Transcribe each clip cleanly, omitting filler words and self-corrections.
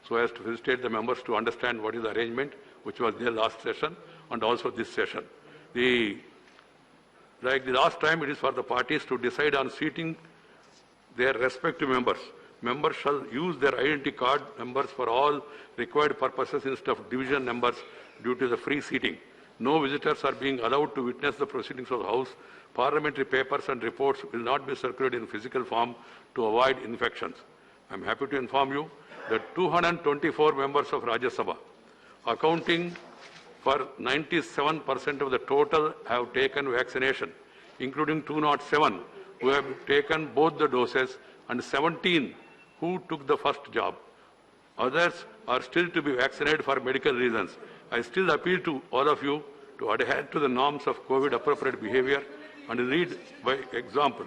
so as to facilitate the members to understand what is the arrangement which was there last session and also this session. Like the last time, it is for the parties to decide on seating their respective members. Members shall use their identity card numbers for all required purposes instead of division numbers due to the free seating. No visitors are being allowed to witness the proceedings of the House. Parliamentary papers and reports will not be circulated in physical form to avoid infections. I am happy to inform you that 224 members of Rajya Sabha, accounting for 97% of the total, have taken vaccination, including 207 who have taken both the doses and 17 who took the first jab. Others are still to be vaccinated for medical reasons. I still appeal to all of you to adhere to the norms of COVID appropriate behavior and lead by example.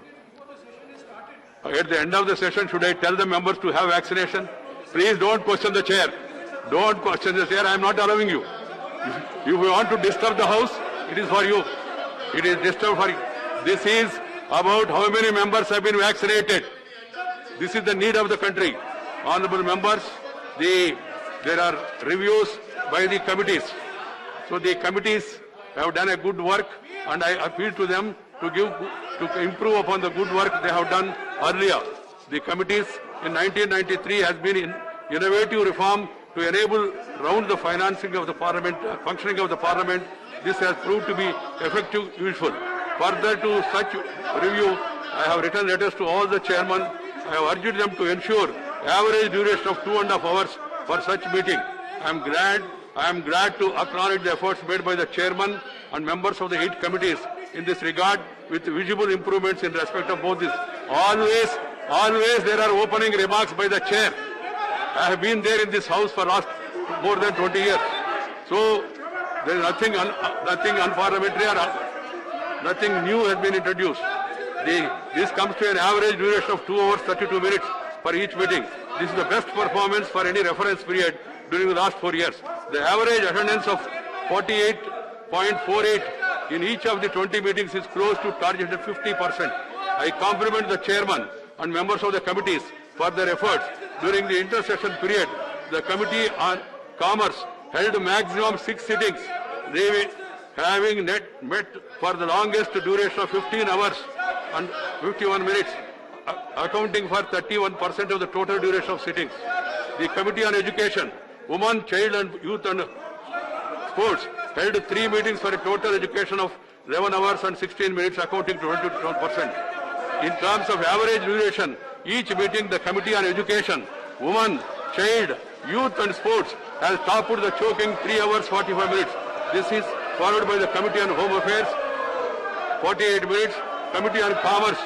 At the end of the session, should I tell the members to have vaccination? Please don't question the chair. Don't question the chair. I am not allowing you. If you want to disturb the House, it is for you. It is disturbed for you. This is about how many members have been vaccinated. This is the need of the country. Honorable members, there are reviews by the committees. So the committees have done a good work, and I appeal to them to improve upon the good work they have done earlier. The committees in 1993 has been in innovative reform to enable round the financing of the Parliament, functioning of the Parliament. This has proved to be effective, useful. Further to such review, I have written letters to all the chairmen. I have urged them to ensure average duration of 2.5 hours for such meeting. I am glad to acknowledge the efforts made by the chairman and members of the 8 committees in this regard, with visible improvements in respect of both this. Always there are opening remarks by the chair. I have been there in this house for last more than 20 years. So there is nothing unparliamentary or nothing new has been introduced. This comes to an average duration of 2 hours 32 minutes for each meeting. This is the best performance for any reference period during the last 4 years. The average attendance of 48.48 in each of the 20 meetings is close to targeted 50%. I compliment the chairman and members of the committees for their efforts. During the intersession period, the Committee on Commerce held maximum 6 sittings, having met for the longest duration of 15 hours and 51 minutes, accounting for 31% of the total duration of sittings. The Committee on Education, Women, Child and Youth and Sports held 3 meetings for a total education of 11 hours and 16 minutes, accounting to 22%. In terms of average duration, each meeting, the Committee on Education, Women, Child, Youth and Sports has topped the choking 3 hours 45 minutes. This is followed by the Committee on Home Affairs, 48 minutes, Committee on Commerce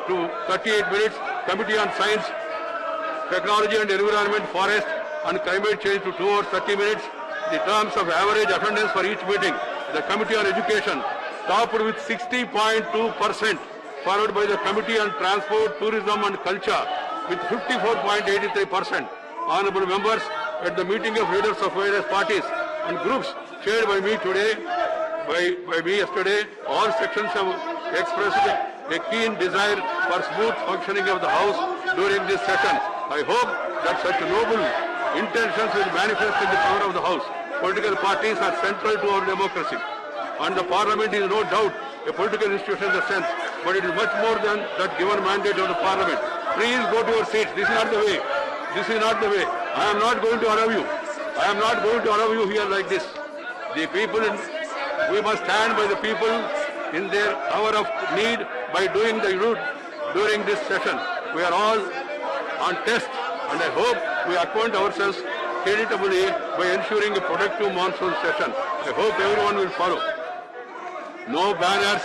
to 38 minutes, Committee on Science, Technology and Environment, Forest and Climate Change to 2 hours 30 minutes. In terms of average attendance for each meeting, the Committee on Education topped with 60.2%, followed by the Committee on Transport, Tourism and Culture with 54.83%. Honorable members, at the meeting of leaders of various parties and groups chaired by me today, by me yesterday, all sections have expressed a keen desire for smooth functioning of the House during this session. I hope that such noble intentions will manifest in the power of the House. Political parties are central to our democracy, and the Parliament is no doubt a political institution in the sense, but it is much more than that given mandate of the Parliament. Please go to your seats. This is not the way. This is not the way. I am not going to allow you. I am not going to allow you here like this. The people, we must stand by the people in their hour of need by doing the route during this session. We are all on test, and I hope we acquaint ourselves creditably by ensuring a productive monsoon session. I hope everyone will follow. No banners,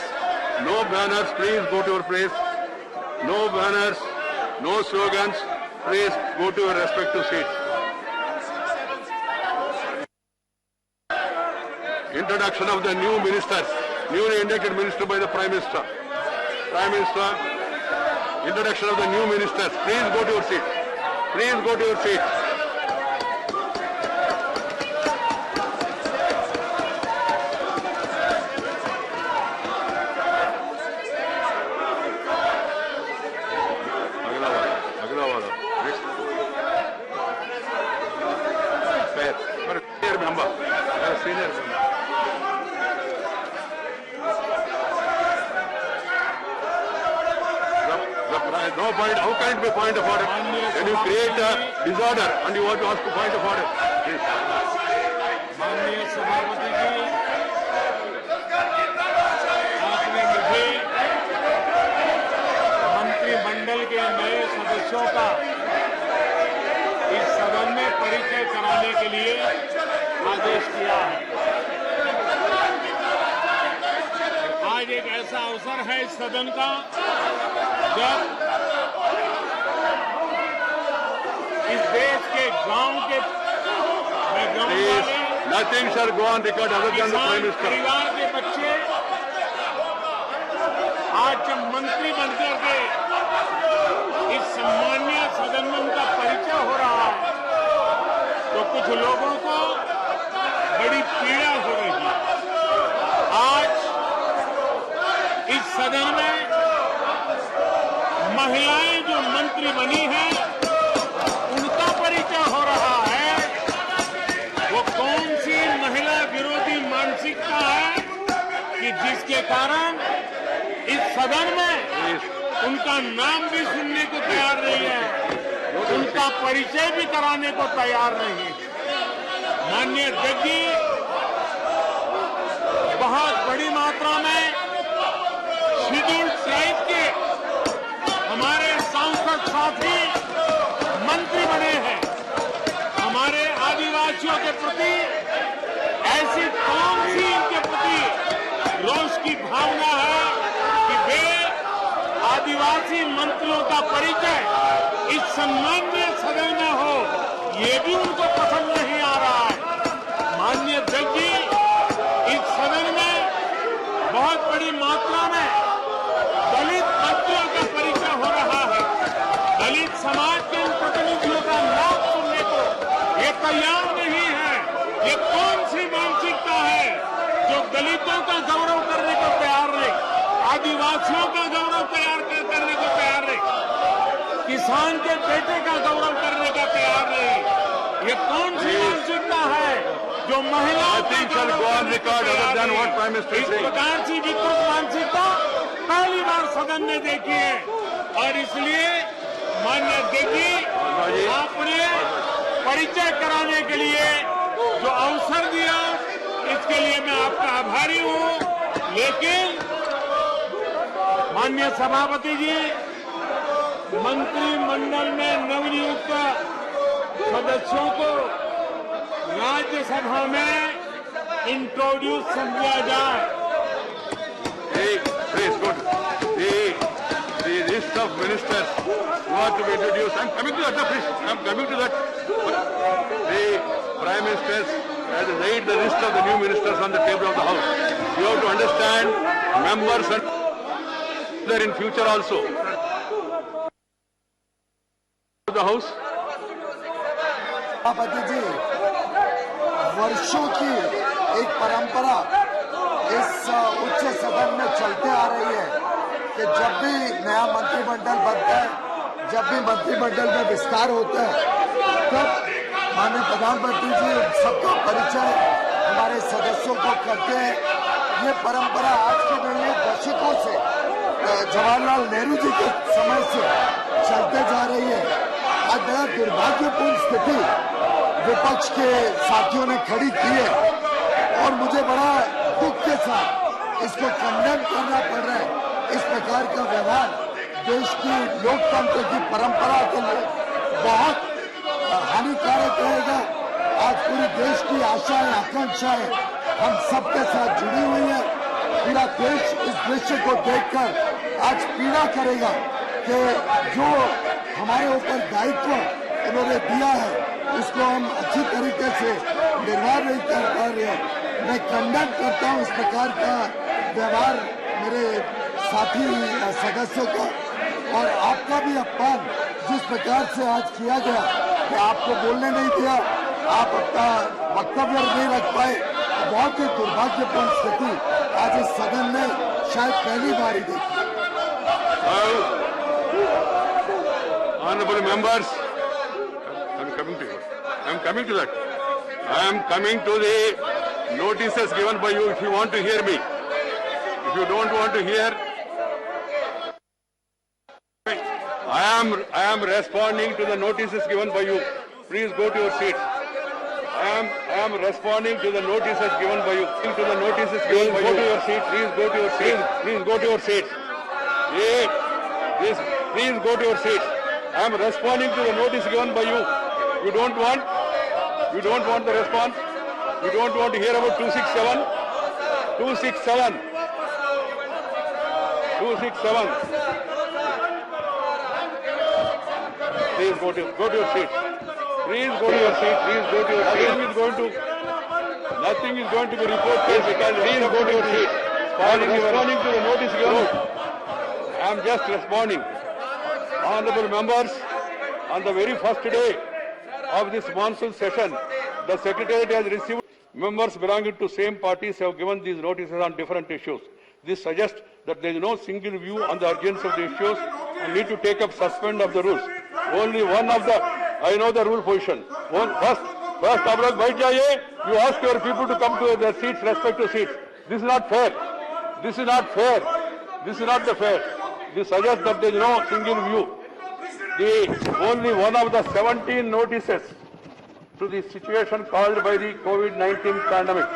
please go to your place. No banners, no slogans, please go to your respective seats. Introduction of the new ministers, newly inducted minister by the Prime Minister. Prime Minister, introduction of the new ministers. Please go to your seat. Please go to your seat. member, a senior member. No point. How can it be point of order? When you create a disorder and you want to ask a point of order, please. माननीय सभापति जी, आपने मुझे मंत्रिमंडल के नए सदस्यों का इस सदन में परिचय कराने के लिए आदेश किया है। आज एक ऐसा अवसर है इस सदन का जब इस देश के गांव के बैकग्राउंड वाले Nothing shall go on record other than the Prime Minister. परिवार के बच्चे आज जब मंत्री बनकर के इस सम्मानीय सदन में उनका परिचय हो रहा है तो कुछ लोगों को बड़ी पीड़ा हो रही है। आज इस सदन में महिलाएं जो मंत्री बनी हैं उनका परिचय हो रहा है। वो कौन सी महिला विरोधी मानसिकता है कि जिसके कारण इस सदन में उनका नाम भी सुनने को तैयार नहीं है, उनका परिचय भी कराने को तैयार नहीं है। माननीय अध्यक्ष जी, बहुत बड़ी मात्रा में शेड्यूल्ड ट्राइब के हमारे सांसद साथी मंत्री बने हैं। हमारे आदिवासियों के प्रति ऐसी कौन सी इनके प्रति रोष की भावना है कि वे आदिवासी मंत्रियों का परिचय इस सम्मानीय सदन में हो, ये भी उनको पसंद नहीं आ रहा है। माननीय अध्यक्ष जी, इस सदन में बहुत बड़ी मात्रा में दलित मंत्रियों का परिचय हो रहा है। दलित समाज के इन प्रतिनिधियों का नाम सुनने को ये तैयार नहीं है। ये कौन सी मानसिकता है जो दलितों का गौरव करने को तैयार नहीं, आदिवासियों का गौरव करने को तैयार नहीं, किसान के बेटे का गौरव करने का तैयार नहीं। ये कौन सी मानसिकता है जो महिलाओं का गौरव करने को तैयार नहीं। इस प्रकार की विकृत मानसिकता पहली बार सदन में देखी है और इसलिए माननीय अध्यक्ष जी, आपने परिचय कराने के लिए जो अवसर दिया इसके लिए मैं आपका आभारी हूं। लेकिन माननीय सभापति जी, मंत्रिमंडल में नवनियुक्त सदस्यों को राज्यसभा में इंट्रोड्यूस समझा जाए। The list of ministers who are to be introduced. I'm coming to that, please. I'm coming to that. The Prime Minister has laid the list of the new ministers on the table of the House. You have to understand, members and there in future also. The House. सभापति जी, वर्षों की एक परंपरा इस उच्च सदन में चलते आ रही है कि जब भी नया मंत्रिमंडल बनता है, जब भी मंत्रिमंडल में विस्तार होता है, तब माननीय प्रधानमंत्री जी सबका परिचय हमारे सदस्यों को करते हैं। ये परंपरा आज की नहीं है, दशकों से जवाहरलाल नेहरू जी के समय से चलते जा रही है। आज बड़ा दुर्भाग्यपूर्ण स्थिति विपक्ष के साथियों ने खड़ी की है और मुझे बड़ा दुख के साथ इसको कंडेम करना पड़ रहा है। इस प्रकार का व्यवहार देश की लोकतंत्र की परंपरा के लिए बहुत हानिकारक रहेगा। आज पूरे देश की आशाएं, आकांक्षाएं हम सबके साथ जुड़ी हुई है। पूरा देश इस दृश्य को देखकर आज पीड़ा करेगा कि जो हमारे ऊपर दायित्व इन्होंने दिया है उसको हम अच्छी तरीके से निर्वाह नहीं कर पा रहे हैं। मैं कंडेम करता हूं इस प्रकार का व्यवहार मेरे साथी सदस्यों का और आपका भी अपमान जिस प्रकार से आज किया गया कि आपको बोलने नहीं दिया, आप अपना वक्तव्य नहीं रख पाए। बहुत ही दुर्भाग्यपूर्ण स्थिति आज इस सदन में शायद पहली बार ही देखी। Honorable members, I'm coming to that. I am coming to the notices given by you if you want to hear me. If you don't want to hear, I am responding to the notices given by you. Please go to your seats. I am responding to the notices given by you. To the notices given by you. Go to your seat. Please go to your seat. Please go to your seat. Please go to your seat. I am responding to the notice given by you. You don't want the response. You don't want to hear about 267. 267. 267. Please go to your seat. Please go to your seat. Please go to your seat. Nothing is going to be reported. Please go to your seat. I am responding to the notice given. I am just responding. Honorable members, on the very first day of this monsoon session, the Secretariat has received members belonging to same parties have given these notices on different issues. This suggests that there is no single view on the urgency of the issues and need to take up suspend of the rules. Only one of the, I know the rule position. First, आप लोग बैठ जाइए. You ask your people to come to their seats, respective seats. This is not fair. This is not fair. This is not the fair. This suggests that there is no single view. Only one of the 17 notices to the situation caused by the COVID-19 pandemic.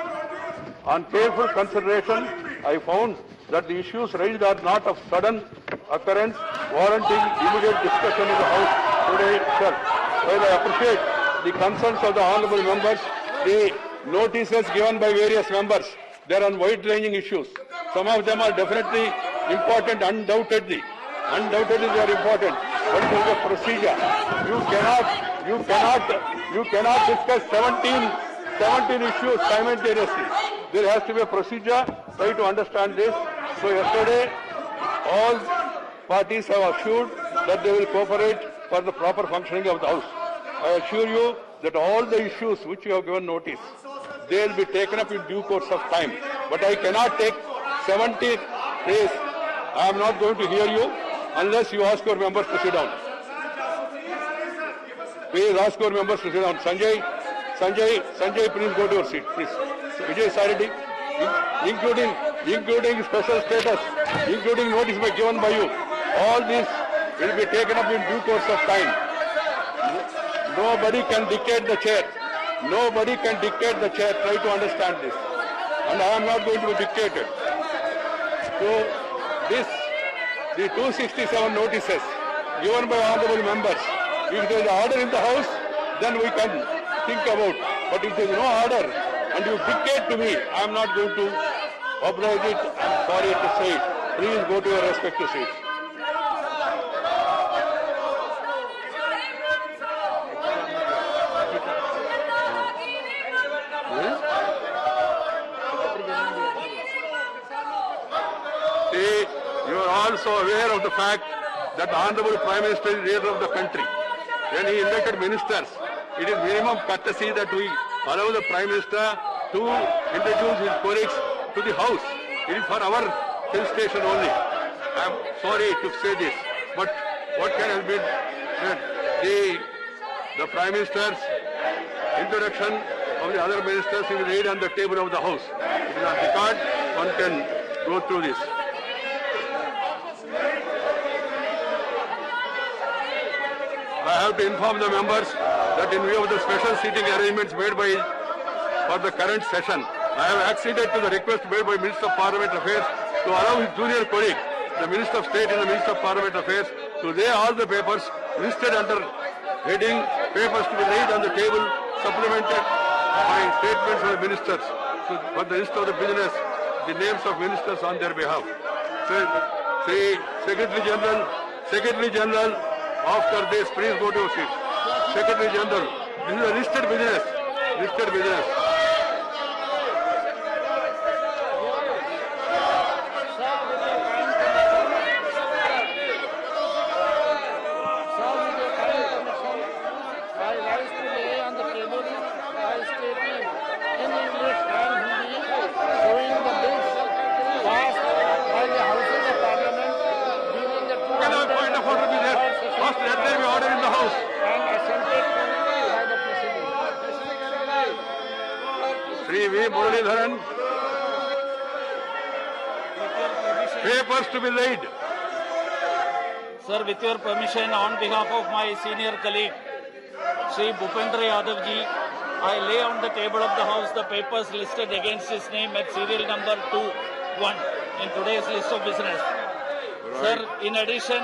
On careful consideration, I found that the issues raised are not of sudden occurrence, warranting immediate discussion in the House today itself. While I appreciate the concerns of the honourable members, the notices given by various members, they are on wide-ranging issues. Some of them are definitely important, undoubtedly. Undoubtedly they are important. But it is a procedure. You cannot discuss 17 issues simultaneously. There has to be a procedure. Try to understand this. So yesterday, all parties have assured that they will cooperate for the proper functioning of the House. I assure you that all the issues which you have given notice, they will be taken up in due course of time. But I cannot take 70 days. I am not going to hear you unless you ask your members to sit down. Please ask your members to sit down. Sanjay, please go to your seat, please. Vijay Sarati, including special status, including notice given by you. All this will be taken up in due course of time. Nobody can dictate the chair. Nobody can dictate the chair. Try to understand this. And I am not going to be dictated. So the 267 notices given by honorable members, if there is an order in the House, then we can think about. But if there is no order and you dictate to me, I am not going to oblige it. I am sorry to say it. Please go to your respective seats. You are also aware of the fact that the Honorable Prime Minister is leader of the country. When he invited ministers, it is minimum courtesy that we allow the Prime Minister to introduce his colleagues to the House. It is for our felicitation only. I am sorry to say this, but what can have been said? The Prime Minister's introduction of the other ministers is laid on the table of the House. It is on record. One can go through this. I have to inform the members that in view of the special seating arrangements made for the current session, I have acceded to the request made by Minister of Parliament Affairs to allow his junior colleague, the Minister of State and the Minister of Parliament Affairs, to lay all the papers listed under heading papers to be laid on the table, supplemented by statements of the ministers for the list of the business, the names of ministers on their behalf. Say, Secretary General, after this, please go to your seat. Secretary General, this is a listed business. Listed business. First, let there be order in the House. And assented by the President. Sri V. Muralidharan. Papers to be laid. Sir, with your permission, on behalf of my senior colleague, Sri Bhupendra Yadav ji, I lay on the table of the House the papers listed against his name at serial number 21 in today's list of business. Sir, in addition,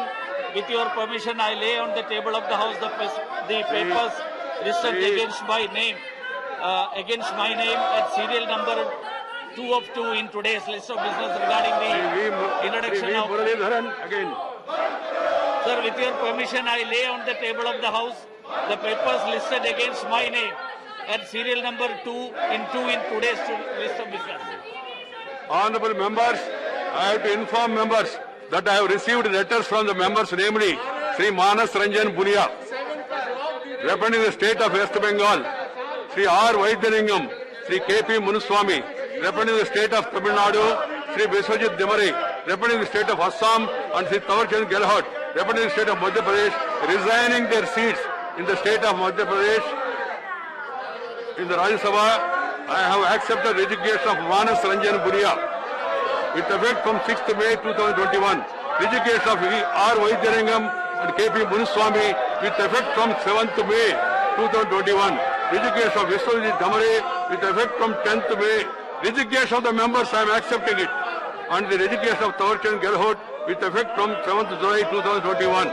with your permission, I lay on the table of the House the papers listed against my name at serial number 2 of 2 in today's list of business regarding the introduction of... Muralidharan again. Sir, with your permission, I lay on the table of the House the papers listed against my name at serial number 2 in today's list of business. Honorable members, I have to inform members that I have received letters from the members, namely Sri Manas Ranjan Bunia, representing the state of West Bengal, Sri R. Vaidyaningam, Sri K.P. Munuswamy, representing the state of Tamil Nadu, Sri Biswajit Demare, representing the state of Assam, and Sri Tawarchand Gehlot, representing the state of Madhya Pradesh, resigning their seats in the state of Madhya Pradesh. In the Rajya Sabha, I have accepted resignation of Manas Ranjan Bunia with effect from 6th May 2021. Resignation of R. Vaidyaningam and K.P. Munuswamy with effect from 7th May 2021. Resignation of Biswajit Demare with effect from 10th May. Resignation of the members, I am accepting it. And the resignation of Tawarchand Gehlot with effect from 7th July 2021.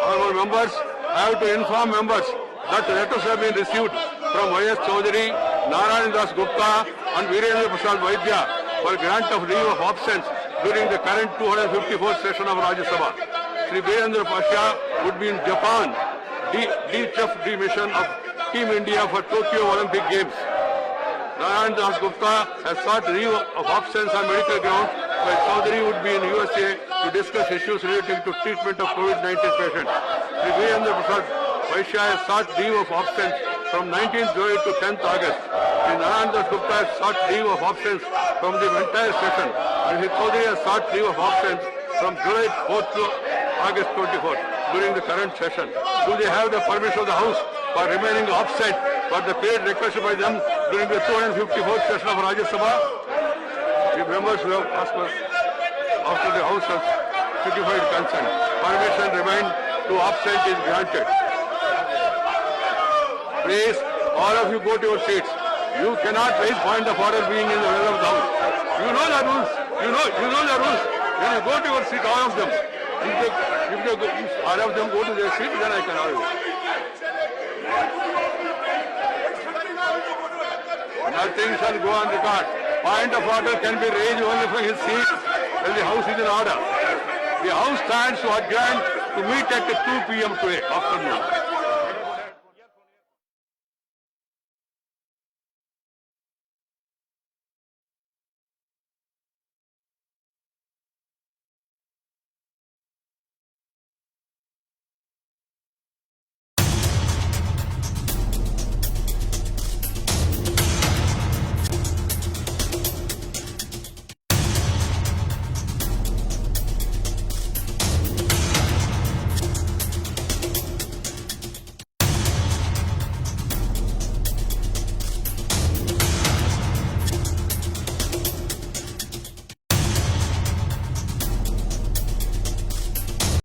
Honorable members, I have to inform members that letters have been received from Y.S. Chaudhary, Narayan Das Gupta and Virendra Prasad Vaidya for grant of leave of absence during the current 254th session of Rajya Sabha. Sri Virendra Pasha would be in Japan, D-Chief mission of Team India for Tokyo Olympic Games. Narayan Das Gupta has sought leave of absence on medical grounds, while Chaudhary would be in USA to discuss issues relating to treatment of COVID-19 patients. Sri Virendra Prasad Vaidya has sought leave of absence from 19th July to 10th August. Sri Narayan Das Gupta has sought leave of absence from the entire session, and Sri Chaudhary has sought leave of absence from July 4th to August 24th during the current session. Do they have the permission of the House for remaining absent for the period requested by them during the 254th session of Rajya Sabha? The members who have asked for after the House has certified consent, permission remain to absent is granted. Please, all of you go to your seats. You cannot raise point of order being in the middle of the House. You know the rules. You know the rules. When you go to your seat, all of them. If all of them go to their seat, then I can argue. Nothing shall go on record. Point of order can be raised only from his seat when the House is in order. The House stands to adjourn to meet at 2 p.m. today afternoon.